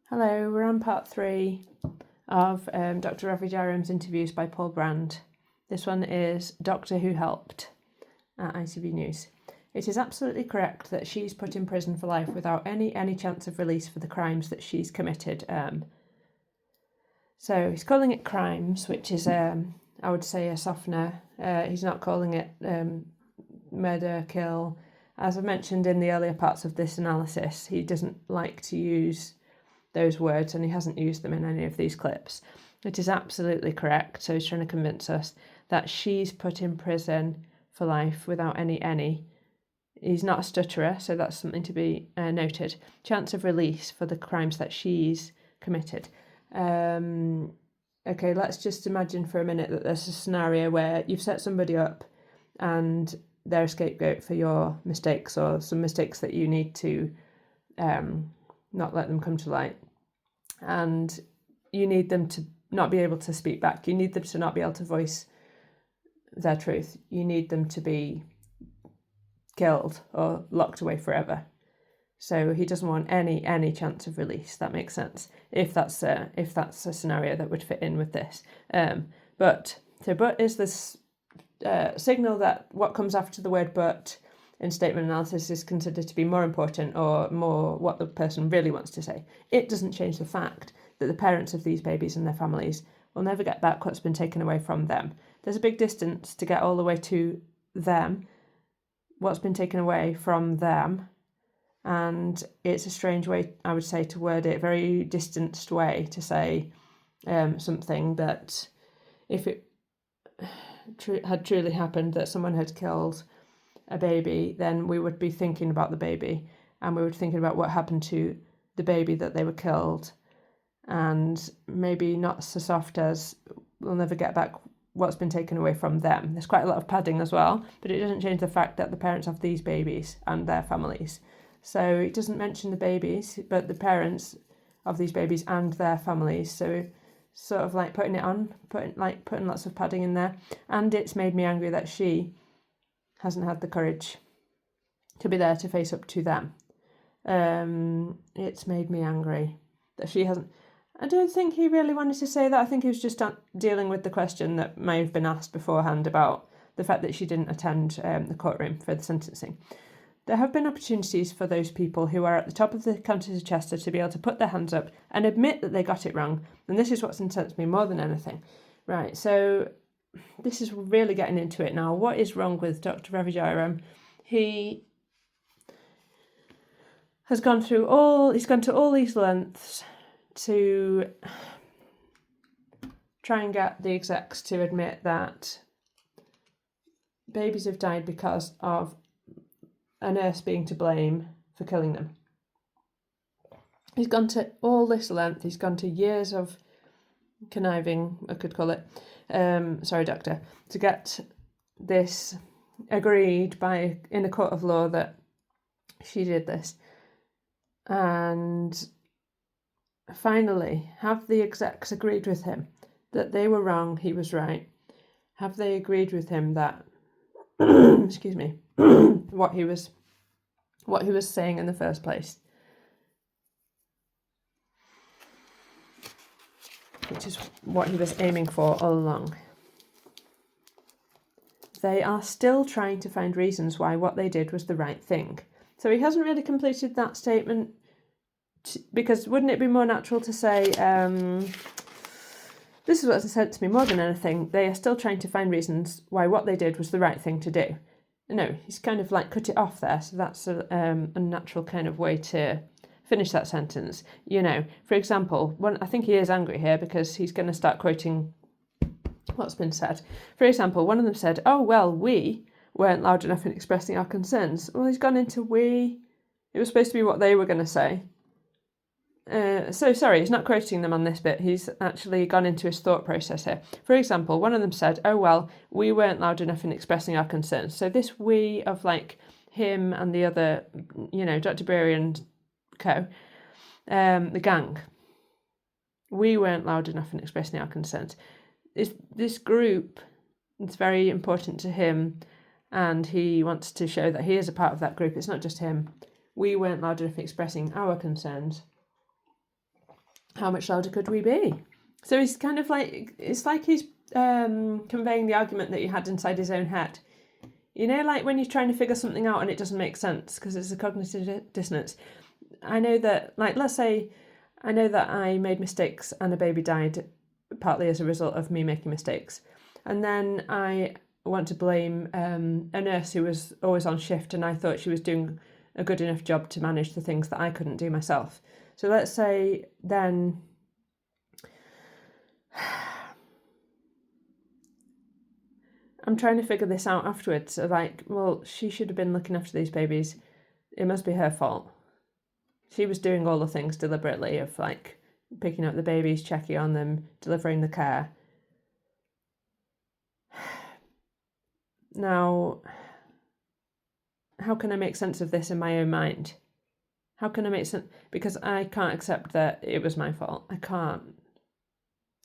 Hello, we're on part 3 of Dr. Ravi interviews by Paul Brand. This one is Doctor Who Helped at ITV News. It is absolutely correct that she's put in prison for life without any chance of release for the crimes that she's committed. So he's calling it crimes, which is, I would say, a softener. He's not calling it murder, kill. As I mentioned in the earlier parts of this analysis, he doesn't like to use those words, and he hasn't used them in any of these clips. It is absolutely correct. So he's trying to convince us that she's put in prison for life without any. He's not a stutterer, so that's something to be noted. Chance of release for the crimes that she's committed. Okay, let's just imagine for a minute that there's a scenario where you've set somebody up and they're a scapegoat for your mistakes or some mistakes that you need to not let them come to light, and you need them to not be able to speak back. You need them to not be able to voice their truth. You need them to be killed or locked away forever. So he doesn't want any chance of release. That makes sense if that's a scenario that would fit in with this. But is this signal that what comes after the word but in statement analysis is considered to be more important or more what the person really wants to say. It doesn't change the fact that the parents of these babies and their families will never get back what's been taken away from them. There's a big distance to get all the way to them, what's been taken away from them, and it's a strange way, I would say, to word it, very distanced way to say something that if it had truly happened that someone had killed a baby, then we would be thinking about the baby and we would be thinking about what happened to the baby that they were killed, and maybe not so soft as we'll never get back what's been taken away from them. There's quite a lot of padding as well, but it doesn't change the fact that the parents of these babies and their families. So it doesn't mention the babies, but the parents of these babies and their families. So sort of like putting lots of padding in there. And it's made me angry that she hasn't had the courage to be there to face up to them. It's made me angry that she hasn't. I don't think he really wanted to say that. I think he was just dealing with the question that may have been asked beforehand about the fact that she didn't attend the courtroom for the sentencing. There have been opportunities for those people who are at the top of the Countess of Chester to be able to put their hands up and admit that they got it wrong. And this is what's incensed me more than anything. Right, so this is really getting into it now. What is wrong with Dr. Ravi Jairam? He has gone to all these lengths to try and get the execs to admit that babies have died because of a nurse being to blame for killing them. He's gone to all this length. He's gone to years of conniving, I could call it. Sorry, doctor, to get this agreed in a court of law that she did this. And finally, have the execs agreed with him that they were wrong, he was right? Have they agreed with him that excuse me, what he was saying in the first place? Which is what he was aiming for all along. They are still trying to find reasons why what they did was the right thing. So he hasn't really completed that statement, because wouldn't it be more natural to say, this is what's said to me more than anything, they are still trying to find reasons why what they did was the right thing to do. No, he's kind of like cut it off there, so that's a natural kind of way to finish that sentence. You know, for example, I think he is angry here because he's going to start quoting what's been said. For example, one of them said, oh, well, we weren't loud enough in expressing our concerns. Well, he's gone into we. It was supposed to be what they were going to say. So sorry, he's not quoting them on this bit. He's actually gone into his thought process here. For example, one of them said, oh, well, we weren't loud enough in expressing our concerns. So this we of like him and the other, Dr. Breary and co, the gang, we weren't loud enough in expressing our concerns. This group, it's very important to him, and he wants to show that he is a part of that group. It's not just him. We weren't loud enough in expressing our concerns. how much louder could we be? So he's kind of like, it's like he's conveying the argument that he had inside his own head. You know, like when you're trying to figure something out and it doesn't make sense because it's a cognitive dissonance. I know that, like, let's say I know that I made mistakes and a baby died partly as a result of me making mistakes. And then I want to blame a nurse who was always on shift and I thought she was doing a good enough job to manage the things that I couldn't do myself. So let's say then I'm trying to figure this out afterwards. So like, well, she should have been looking after these babies. It must be her fault. She was doing all the things deliberately of like picking up the babies, checking on them, delivering the care. Now, how can I make sense of this in my own mind? How can I make sense? Because I can't accept that it was my fault. I can't,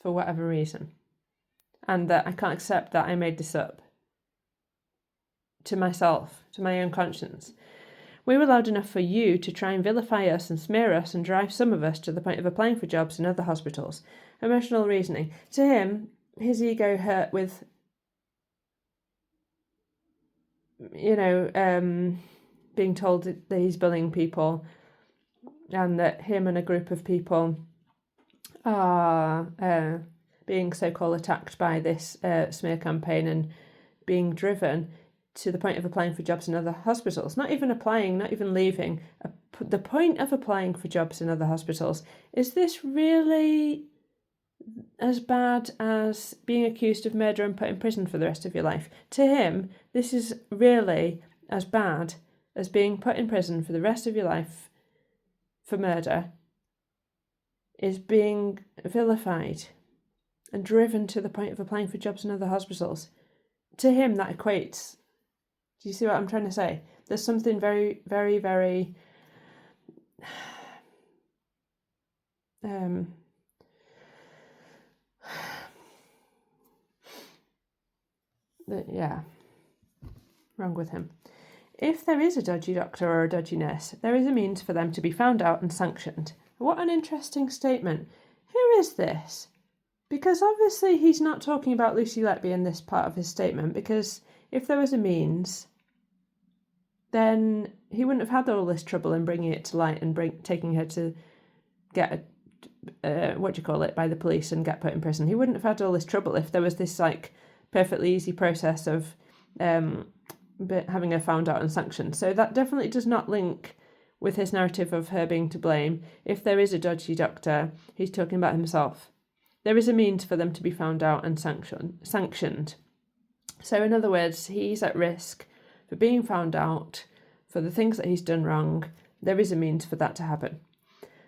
for whatever reason. And that I can't accept that I made this up to myself, to my own conscience. We were loud enough for you to try and vilify us and smear us and drive some of us to the point of applying for jobs in other hospitals. Emotional reasoning. To him, his ego hurt with, being told that he's bullying people and that him and a group of people are being so-called attacked by this smear campaign and being driven to the point of applying for jobs in other hospitals. Not even applying, not even leaving. The point of applying for jobs in other hospitals. Is this really as bad as being accused of murder and put in prison for the rest of your life? To him, this is really as bad as being put in prison for the rest of your life for murder, is being vilified and driven to the point of applying for jobs in other hospitals. To him, that equates. Do you see what I'm trying to say? There's something very, very, very wrong with him. If there is a dodgy doctor or a dodgy nurse, there is a means for them to be found out and sanctioned. What an interesting statement. Who is this? Because obviously he's not talking about Lucy Letby in this part of his statement, because if there was a means, then he wouldn't have had all this trouble in bringing it to light and taking her to get by the police and get put in prison. He wouldn't have had all this trouble if there was this like perfectly easy process of having her found out and sanctioned. So that definitely does not link with his narrative of her being to blame. If there is a dodgy doctor, he's talking about himself. There is a means for them to be found out and sanctioned. So in other words, he's at risk for being found out for the things that he's done wrong. There is a means for that to happen.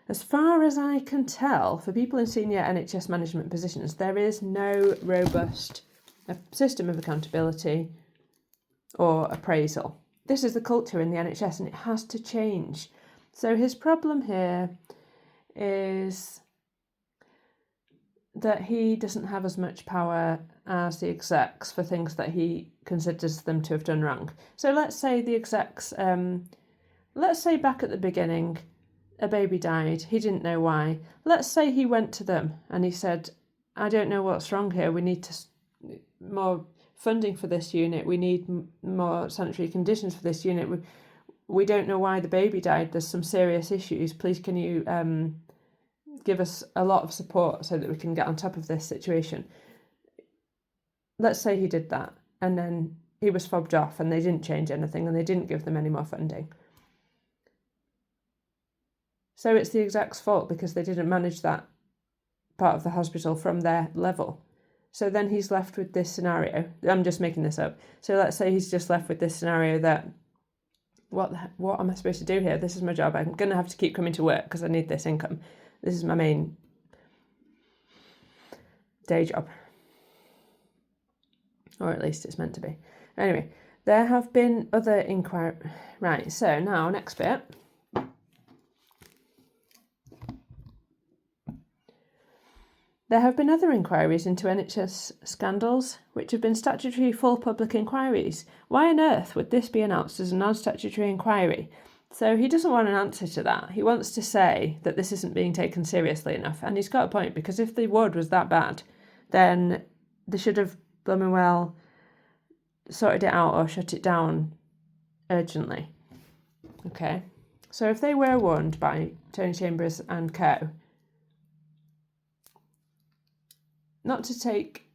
As far as I can tell, for people in senior NHS management positions, there is no robust system of accountability or appraisal. This is the culture in the NHS and it has to change. So his problem here is that he doesn't have as much power as the execs for things that he considers them to have done wrong. So let's say the execs, let's say back at the beginning, a baby died, he didn't know why. Let's say he went to them and he said, I don't know what's wrong here, we need more funding for this unit, we need more sanitary conditions for this unit, we don't know why the baby died, there's some serious issues, please can you give us a lot of support so that we can get on top of this situation. Let's say he did that and then he was fobbed off and they didn't change anything and they didn't give them any more funding. So it's the exec's fault because they didn't manage that part of the hospital from their level. So then he's left with this scenario. I'm just making this up. So let's say he's just left with this scenario that, what am I supposed to do here? This is my job. I'm going to have to keep coming to work because I need this income. This is my main day job. Or at least it's meant to be. Anyway, there have been other inquiries. Right, so now, next bit. There have been other inquiries into NHS scandals, which have been statutory full public inquiries. Why on earth would this be announced as a non-statutory inquiry? So he doesn't want an answer to that. He wants to say that this isn't being taken seriously enough. And he's got a point, because if the wood was that bad, then they should have blooming well sorted it out or shut it down urgently. Okay. So if they were warned by Tony Chambers and co not to take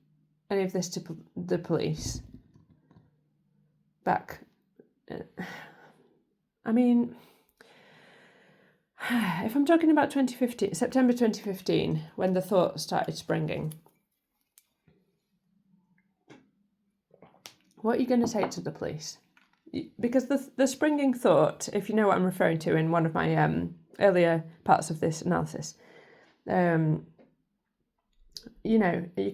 any of this to the police back, I mean, if I'm talking about September 2015, when the thought started springing, what are you going to take to the police? Because the springing thought, if you know what I'm referring to in one of my earlier parts of this analysis, you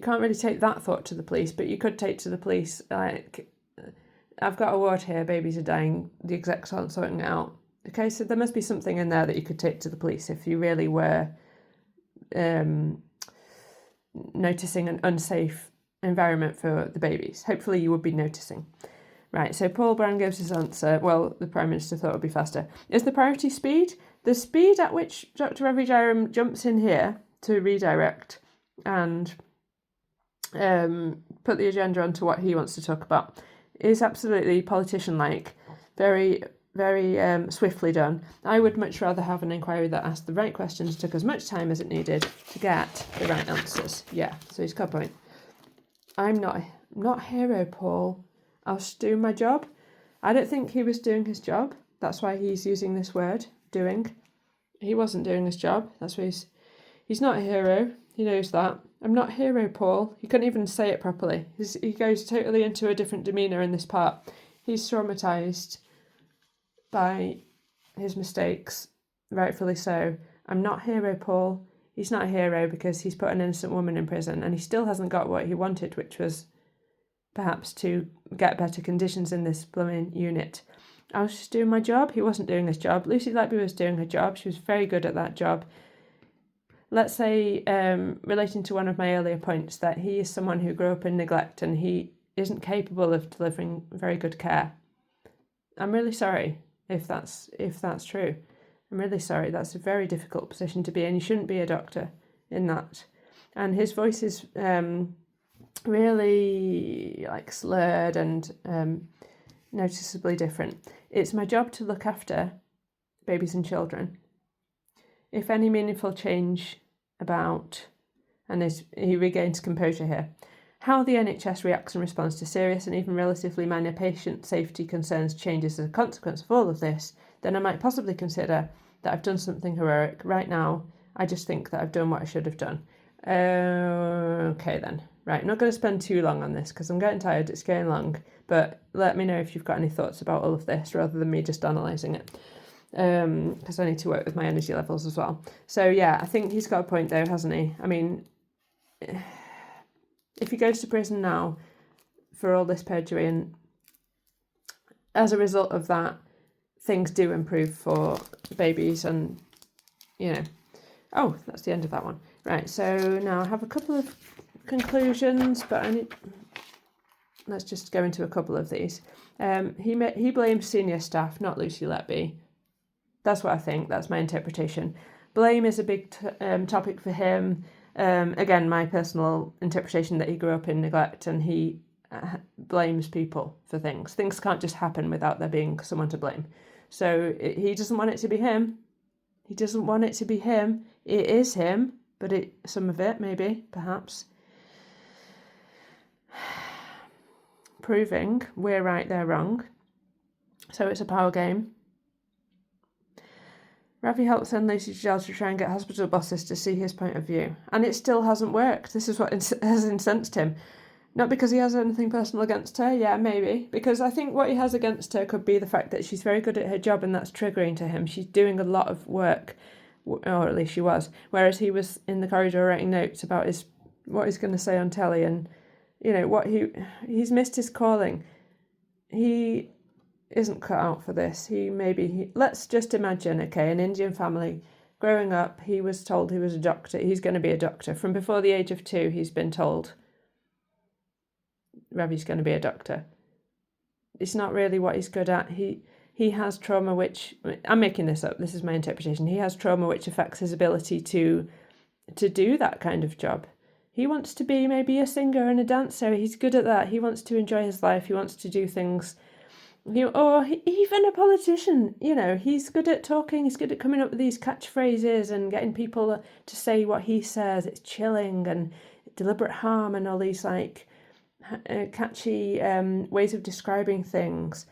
can't really take that thought to the police, but you could take to the police, like, I've got a ward here, babies are dying, the execs aren't sorting it out. Okay, so there must be something in there that you could take to the police if you really were noticing an unsafe environment for the babies. Hopefully you would be noticing. Right, so Paul Brown gives his answer. Well, the Prime Minister thought it would be faster. Is the priority speed? The speed at which Dr. Ravi Jairam jumps in here to redirect and put the agenda onto what he wants to talk about is absolutely politician-like, very, very swiftly done. I would much rather have an inquiry that asked the right questions, took as much time as it needed to get the right answers. Yeah, so he's got a point. I'm not hero, Paul. I was doing my job. I don't think he was doing his job. That's why he's using this word, doing. He wasn't doing his job. That's why he's not a hero. He knows that. I'm not a hero, Paul. He couldn't even say it properly. He goes totally into a different demeanour in this part. He's traumatised by his mistakes, rightfully so. I'm not a hero, Paul. He's not a hero because he's put an innocent woman in prison and he still hasn't got what he wanted, which was perhaps to get better conditions in this blooming unit. I was just doing my job. He wasn't doing his job. Lucy Letby was doing her job. She was very good at that job. Let's say, relating to one of my earlier points, that he is someone who grew up in neglect and he isn't capable of delivering very good care. I'm really sorry if that's true. I'm really sorry. That's a very difficult position to be in. You shouldn't be a doctor in that. And his voice is really like slurred and noticeably different. It's my job to look after babies and children. If any meaningful change about, and he regains composure here, how the NHS reacts and responds to serious and even relatively minor patient safety concerns changes as a consequence of all of this, then I might possibly consider that I've done something heroic. Right now, I just think that I've done what I should have done. Okay then. Right, I'm not going to spend too long on this because I'm getting tired, it's getting long, but let me know if you've got any thoughts about all of this rather than me just analysing it. Because I need to work with my energy levels as well. So yeah, I think he's got a point there, hasn't he? I mean, if he goes to prison now for all this perjury, and as a result of that, things do improve for babies, and oh, that's the end of that one. Right, so now I have a couple of conclusions, but let's just go into a couple of these. He blames senior staff, not Lucy Letby. That's what I think. That's my interpretation. Blame is a big topic for him. Again, my personal interpretation that he grew up in neglect and he blames people for things. Things can't just happen without there being someone to blame. So he doesn't want it to be him. He doesn't want it to be him. It is him, but some of it, maybe, perhaps. Proving we're right, they're wrong. So it's a power game. Ravi helped send Lucy to jail to try and get hospital bosses to see his point of view. And it still hasn't worked. This is what has incensed him. Not because he has anything personal against her, yeah, maybe. Because I think what he has against her could be the fact that she's very good at her job and that's triggering to him. She's doing a lot of work, or at least she was. Whereas he was in the corridor writing notes about what he's going to say on telly and, what he's missed his calling. He isn't cut out for this. Let's just imagine, okay, an Indian family. Growing up, he was told he was a doctor. He's going to be a doctor. From before the age of 2, he's been told Ravi's going to be a doctor. It's not really what he's good at. He he has trauma which, I'm making this up, this is my interpretation, he has trauma which affects his ability to do that kind of job. He wants to be maybe a singer and a dancer. He's good at that. He wants to enjoy his life. He wants to do things. Or even a politician, he's good at talking. He's good at coming up with these catchphrases and getting people to say what he says. It's chilling and deliberate harm and all these catchy ways of describing things.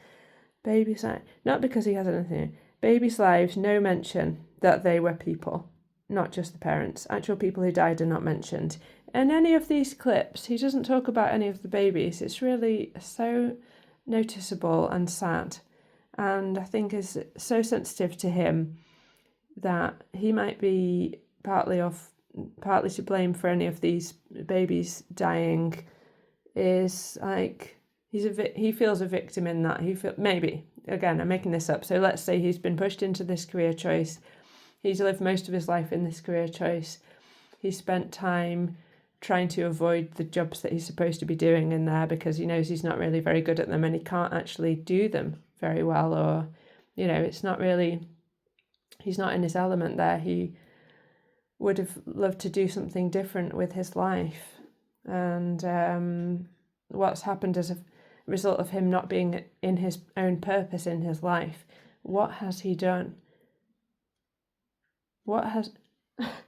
Babies' lives, not because he has anything. Babies' lives, no mention that they were people, not just the parents. Actual people who died are not mentioned. In any of these clips, he doesn't talk about any of the babies. It's really so noticeable and sad, and I think is so sensitive to him that he might be partly to blame for any of these babies dying. Is like he feels a victim in that. Maybe, again, I'm making this up, so let's say he's been pushed into this career choice. He's lived most of his life in this career choice. He's spent time trying to avoid the jobs that he's supposed to be doing in there because he knows he's not really very good at them and he can't actually do them very well, or it's not really, he's not in his element there. He would have loved to do something different with his life, and what's happened as a result of him not being in his own purpose in his life, what has he done?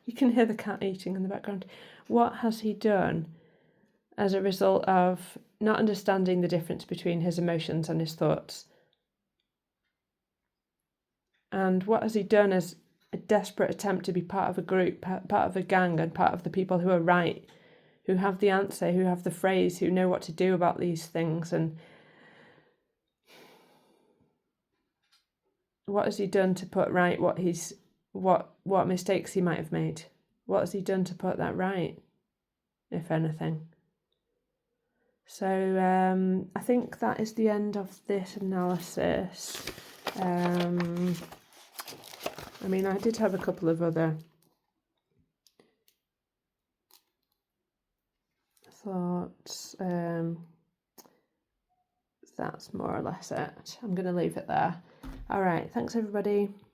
You can hear the cat eating in the background. What has he done as a result of not understanding the difference between his emotions and his thoughts? And what has he done as a desperate attempt to be part of a group, part of a gang, and part of the people who are right, who have the answer, who have the phrase, who know what to do about these things? And what has he done to put right what mistakes he might have made? What has he done to put that right, if anything? So I think that is the end of this analysis. I did have a couple of other thoughts. That's more or less it. I'm going to leave it there. All right, thanks everybody.